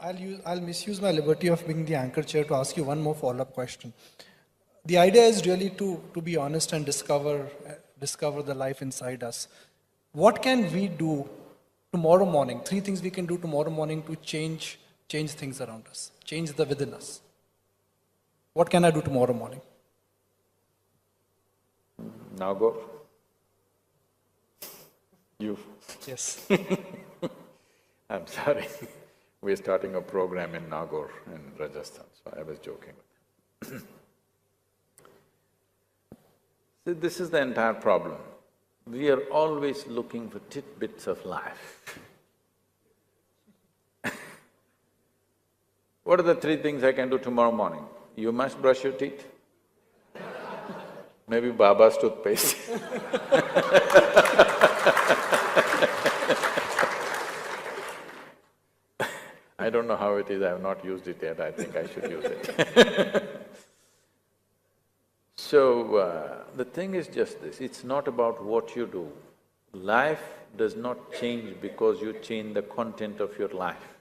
I'll misuse my liberty of being the anchor chair to ask you one more follow-up question. The idea is really to be honest and discover the life inside us. What can we do tomorrow morning? 3 things we can do tomorrow morning to change things around us, change the within us. What can I do tomorrow morning? Now go. You. Yes. I'm sorry. We're starting a program in Nagaur in Rajasthan, so I was joking with him. See, this is the entire problem. We are always looking for tidbits of life. What are the 3 things I can do tomorrow morning? You must brush your teeth. Maybe Baba's toothpaste. I don't know how it is, I have not used it yet, I think I should use it. So, the thing is just this, it's not about what you do. Life does not change because you change the content of your life.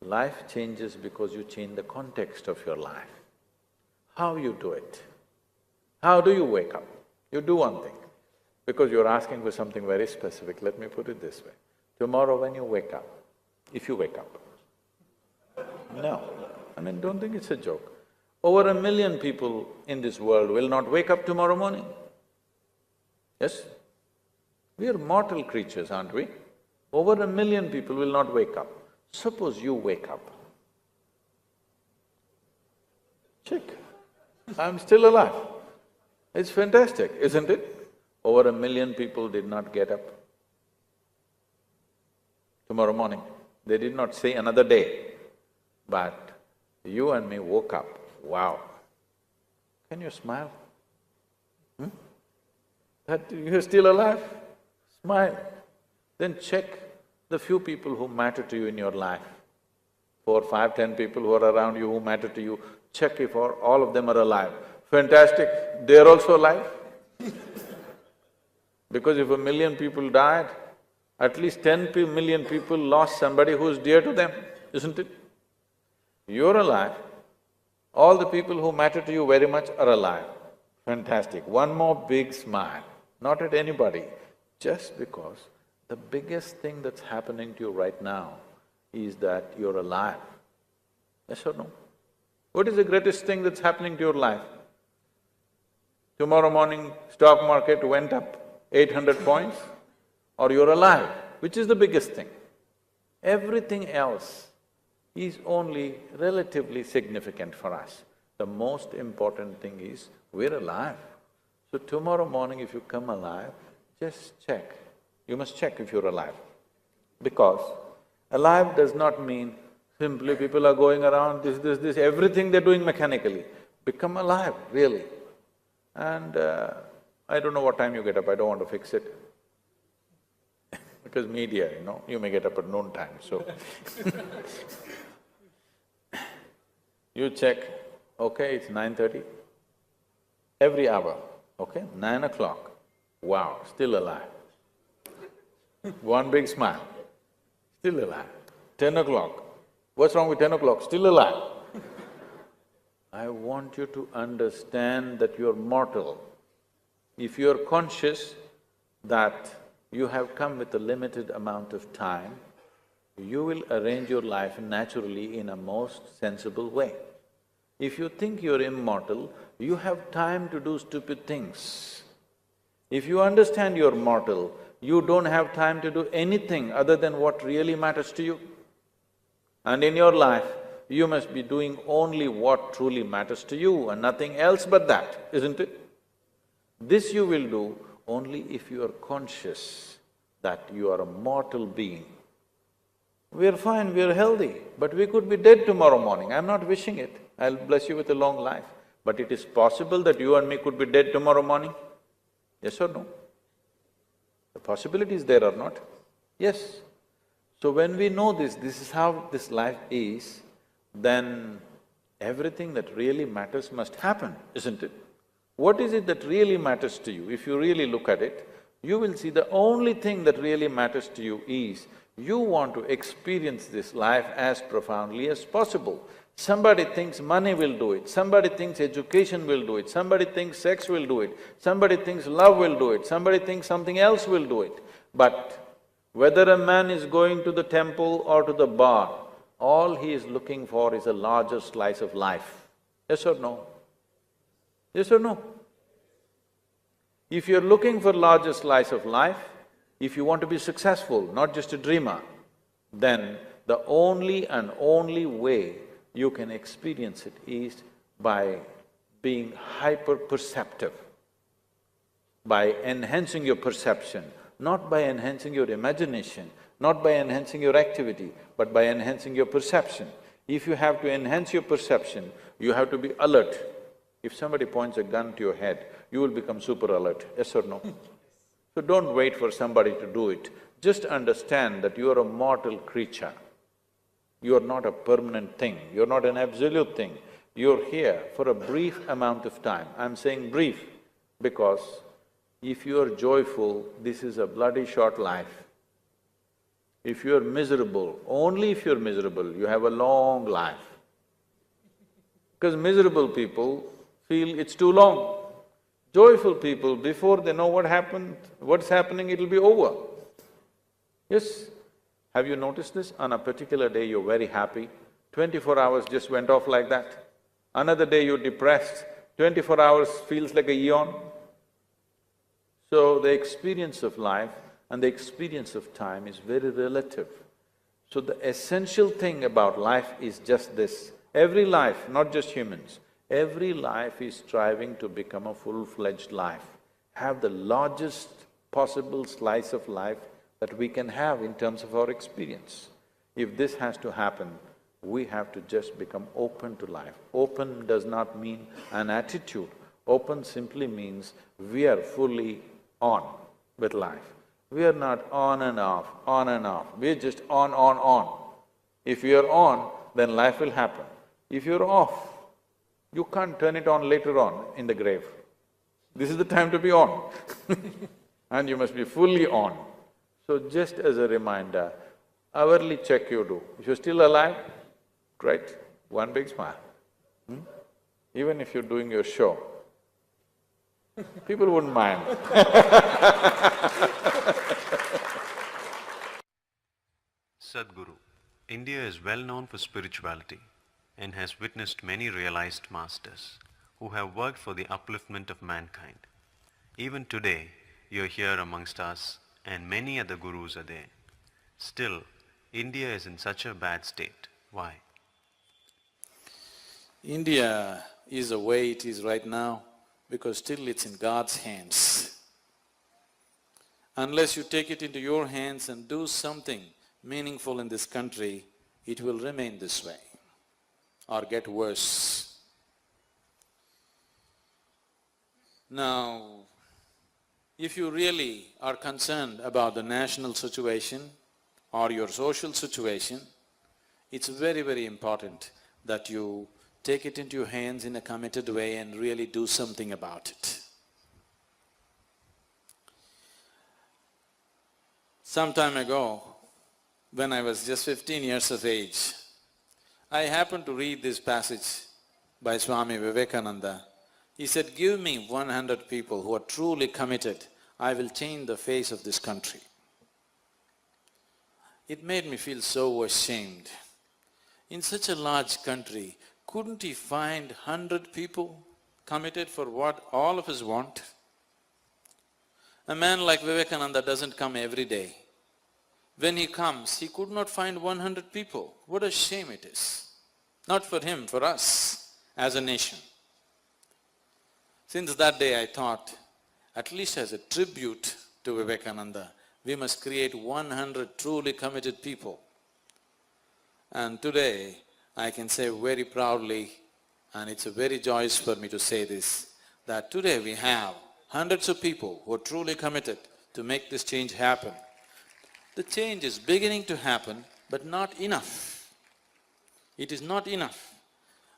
Life changes because you change the context of your life. How you do it? How do you wake up? You do one thing, because you're asking for something very specific, let me put it this way. Tomorrow when you wake up, if you wake up, no, I mean, don't think it's a joke. Over 1 million people in this world will not wake up tomorrow morning. Yes? We are mortal creatures, aren't we? Over 1 million people will not wake up. Suppose you wake up. Check. I'm still alive. It's fantastic, isn't it? Over 1 million people did not get up tomorrow morning. They did not say another day, but you and me woke up. Wow! Can you smile? That you're still alive? Smile. Then check the few people who matter to you in your life. 4, 5, 10 people who are around you who matter to you, check if all of them are alive. Fantastic, they're also alive. Because if 1 million people died, at least 10 million people lost somebody who's dear to them, isn't it? You're alive, all the people who matter to you very much are alive. Fantastic. One more big smile, not at anybody, just because the biggest thing that's happening to you right now is that you're alive. Yes or no? What is the greatest thing that's happening to your life? Tomorrow morning, stock market went up 800 points, or you're alive, which is the biggest thing. Everything else is only relatively significant for us. The most important thing is we're alive. So tomorrow morning if you come alive, just check. You must check if you're alive. Because alive does not mean simply people are going around this, everything they're doing mechanically. Become alive, really. And I don't know what time you get up, I don't want to fix it. Because media, you may get up at noon time, so you check, okay, it's 9:30, every hour, okay, 9 o'clock, wow, still alive. One big smile, still alive. 10 o'clock, what's wrong with 10 o'clock? Still alive. I want you to understand that you're mortal. If you're conscious that you have come with a limited amount of time, you will arrange your life naturally in a most sensible way. If you think you're immortal, you have time to do stupid things. If you understand you're mortal, you don't have time to do anything other than what really matters to you. And in your life, you must be doing only what truly matters to you and nothing else but that, isn't it? This you will do only if you are conscious that you are a mortal being. We're fine, we're healthy, but we could be dead tomorrow morning. I'm not wishing it. I'll bless you with a long life. But it is possible that you and me could be dead tomorrow morning? Yes or no? The possibility is there or not? Yes. So when we know this is how this life is, then everything that really matters must happen, isn't it? What is it that really matters to you? If you really look at it, you will see the only thing that really matters to you is You want to experience this life as profoundly as possible. Somebody thinks money will do it, somebody thinks education will do it, somebody thinks sex will do it, somebody thinks love will do it, somebody thinks something else will do it. But whether a man is going to the temple or to the bar, all he is looking for is a larger slice of life. Yes or no? Yes or no? If you're looking for larger slice of life, if you want to be successful, not just a dreamer, then the only and only way you can experience it is by being hyper-perceptive, by enhancing your perception, not by enhancing your imagination, not by enhancing your activity, but by enhancing your perception. If you have to enhance your perception, you have to be alert. If somebody points a gun to your head, you will become super alert, yes or no? So don't wait for somebody to do it. Just understand that you are a mortal creature. You are not a permanent thing, you're not an absolute thing. You're here for a brief amount of time. I'm saying brief because if you are joyful, this is a bloody short life. If you are miserable, only if you're miserable, you have a long life. Because miserable people feel it's too long. Joyful people, before they know what's happening, it'll be over. Yes? Have you noticed this? On a particular day, you're very happy, 24 hours just went off like that. Another day you're depressed, 24 hours feels like a eon. So the experience of life and the experience of time is very relative. So the essential thing about life is just this. Every life, not just humans, every life is striving to become a full-fledged life, have the largest possible slice of life that we can have in terms of our experience. If this has to happen, we have to just become open to life. Open does not mean an attitude. Open simply means we are fully on with life. We are not on and off, we're just on. If you're on, then life will happen. If you're off, you can't turn it on later on in the grave. This is the time to be on and you must be fully on. So just as a reminder, hourly check you do. If you're still alive, great, one big smile. Even if you're doing your show, people wouldn't mind. Sadhguru, India is well known for spirituality and has witnessed many realized masters who have worked for the upliftment of mankind. Even today, you're here amongst us and many other gurus are there. Still, India is in such a bad state. Why? India is the way it is right now because still it's in God's hands. Unless you take it into your hands and do something meaningful in this country, it will remain this way or get worse. Now, if you really are concerned about the national situation or your social situation, it's very, very important that you take it into your hands in a committed way and really do something about it. Some time ago, when I was just 15 years of age, I happened to read this passage by Swami Vivekananda. He said, "Give me 100 people who are truly committed, I will change the face of this country." It made me feel so ashamed. In such a large country, couldn't he find 100 people committed for what all of us want? A man like Vivekananda doesn't come every day. When he comes, he could not find 100 people. What a shame it is. Not for him, for us as a nation. Since that day I thought, at least as a tribute to Vivekananda, we must create 100 truly committed people. And today, I can say very proudly, and it's a very joyous for me to say this, that today we have hundreds of people who are truly committed to make this change happen. The change is beginning to happen, but not enough. It is not enough.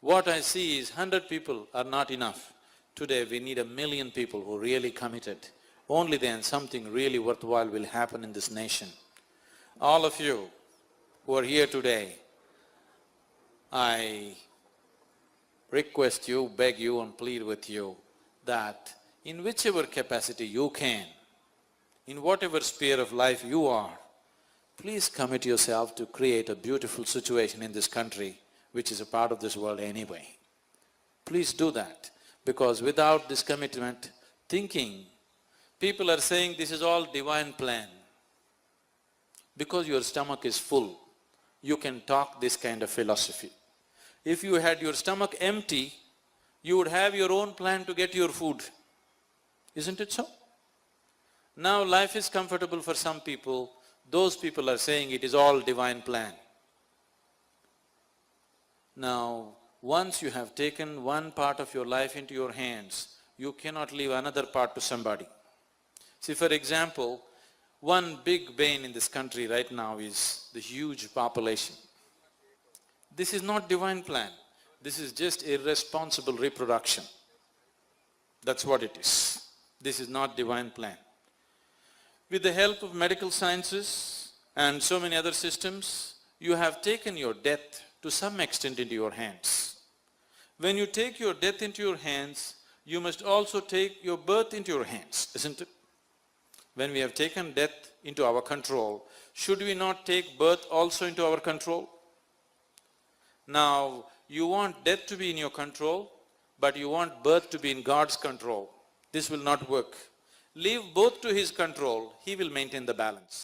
What I see is 100 people are not enough. Today we need 1,000,000 people who are really committed. Only then something really worthwhile will happen in this nation. All of you who are here today, I request you, beg you and plead with you that in whichever capacity you can, in whatever sphere of life you are, please commit yourself to create a beautiful situation in this country, which is a part of this world anyway. Please do that, because without this commitment, thinking, people are saying this is all divine plan. Because your stomach is full, you can talk this kind of philosophy. If you had your stomach empty, you would have your own plan to get your food. Isn't it so? Now life is comfortable for some people, those people are saying it is all divine plan. Now, once you have taken one part of your life into your hands, you cannot leave another part to somebody. See, for example, one big bane in this country right now is the huge population. This is not divine plan. This is just irresponsible reproduction. That's what it is. This is not divine plan. With the help of medical sciences and so many other systems, you have taken your death to some extent into your hands. When you take your death into your hands, you must also take your birth into your hands, isn't it? When we have taken death into our control, should we not take birth also into our control? Now, you want death to be in your control, but you want birth to be in God's control. This will not work. Leave both to His control, He will maintain the balance.